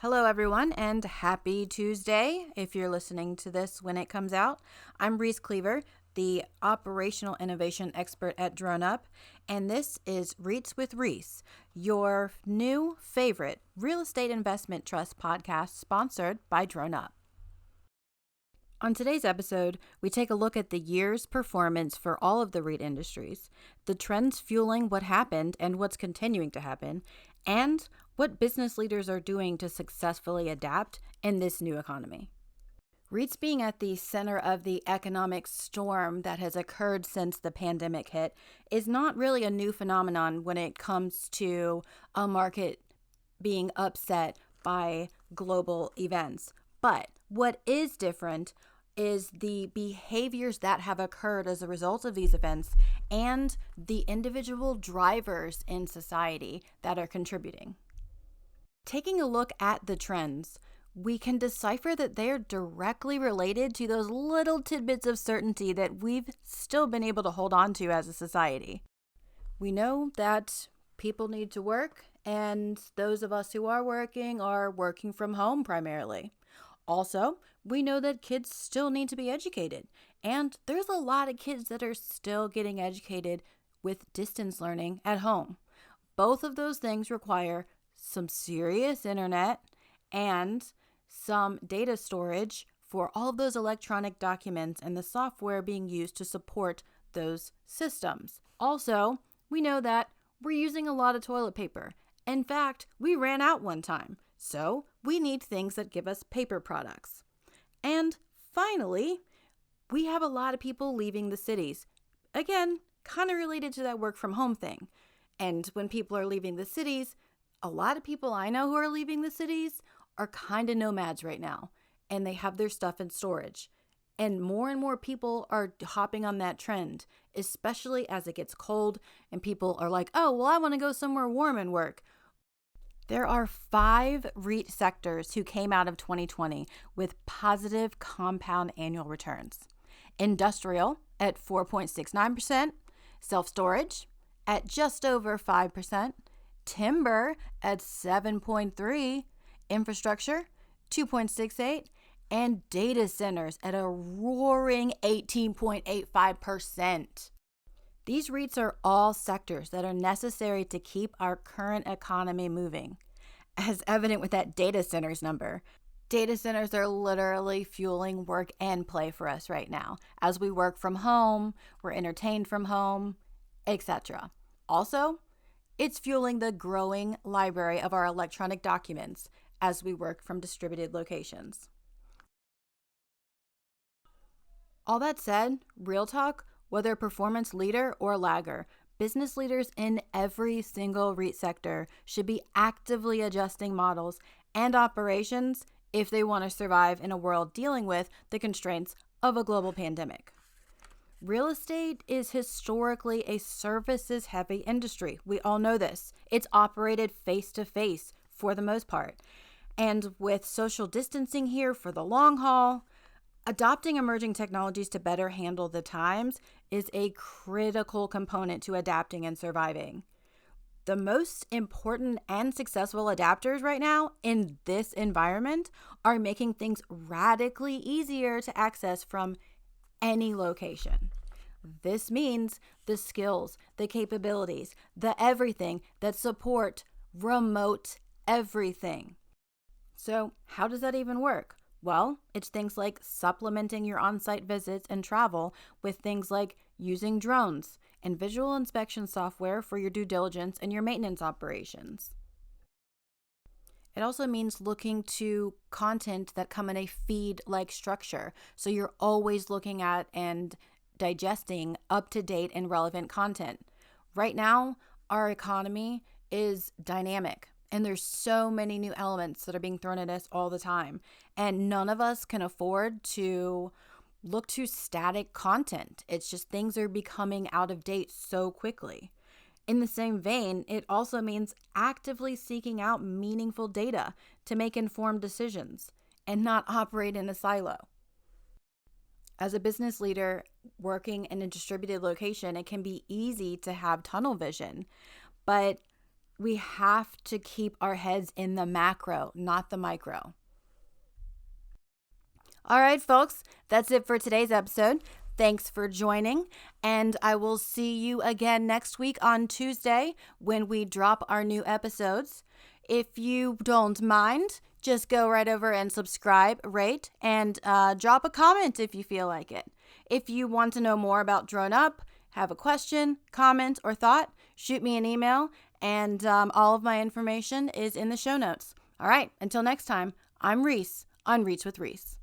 Hello, everyone, and happy Tuesday if you're listening to this when it comes out. I'm Rese Cleaver, the operational innovation expert at DroneUp, and this is REITs with Rese, your new favorite real estate investment trust podcast sponsored by DroneUp. On today's episode, we take a look at the year's performance for all of the REIT industries, the trends fueling what happened and what's continuing to happen, and what business leaders are doing to successfully adapt in this new economy. REITs being at the center of the economic storm that has occurred since the pandemic hit is not really a new phenomenon when it comes to a market being upset by global events. But what is different is the behaviors that have occurred as a result of these events and the individual drivers in society that are contributing. Taking a look at the trends, we can decipher that they are directly related to those little tidbits of certainty that we've still been able to hold on to as a society. We know that people need to work, and those of us who are working from home primarily. Also, we know that kids still need to be educated, and there's a lot of kids that are still getting educated with distance learning at home. Both of those things require some serious internet and some data storage for all of those electronic documents and the software being used to support those systems. Also, we know that we're using a lot of toilet paper. In fact, we ran out one time, so we need things that give us paper products. And finally, we have a lot of people leaving the cities. Again, kind of related to that work from home thing. And when people are leaving the cities, a lot of people I know who are leaving the cities are kind of nomads right now, and they have their stuff in storage. And more people are hopping on that trend, especially as it gets cold and people are like, oh, well, I want to go somewhere warm and work. There are 5 REIT sectors who came out of 2020 with positive compound annual returns. Industrial at 4.69%, self-storage at just over 5%, timber at 7.3%, infrastructure 2.68%, and data centers at a roaring 18.85%. These REITs are all sectors that are necessary to keep our current economy moving, as evident with that data centers number. Data centers are literally fueling work and play for us right now. As we work from home, we're entertained from home, etc. Also, it's fueling the growing library of our electronic documents as we work from distributed locations. All that said, real talk, whether performance leader or lagger, business leaders in every single REIT sector should be actively adjusting models and operations if they want to survive in a world dealing with the constraints of a global pandemic. Real estate is historically a services-heavy industry. We all know this. It's operated face-to-face for the most part. And with social distancing here for the long haul, adopting emerging technologies to better handle the times is a critical component to adapting and surviving. The most important and successful adapters right now in this environment are making things radically easier to access from any location. This means the skills, the capabilities, the everything that support remote everything. So how does that even work? Well, it's things like supplementing your on-site visits and travel with things like using drones and visual inspection software for your due diligence and your maintenance operations. It also means looking to content that come in a feed-like structure, so you're always looking at and digesting up-to-date and relevant content. Right now, our economy is dynamic. And there's so many new elements that are being thrown at us all the time. And none of us can afford to look to static content. It's just things are becoming out of date so quickly. In the same vein, it also means actively seeking out meaningful data to make informed decisions and not operate in a silo. As a business leader working in a distributed location, it can be easy to have tunnel vision, but we have to keep our heads in the macro, not the micro. All right, folks, that's it for today's episode. Thanks for joining, and I will see you again next week on Tuesday when we drop our new episodes. If you don't mind, just go right over and subscribe, rate, and drop a comment if you feel like it. If you want to know more about DroneUp, have a question, comment, or thought, shoot me an email, and all of my information is in the show notes. All right, until next time, I'm Rese on REITs with Rese.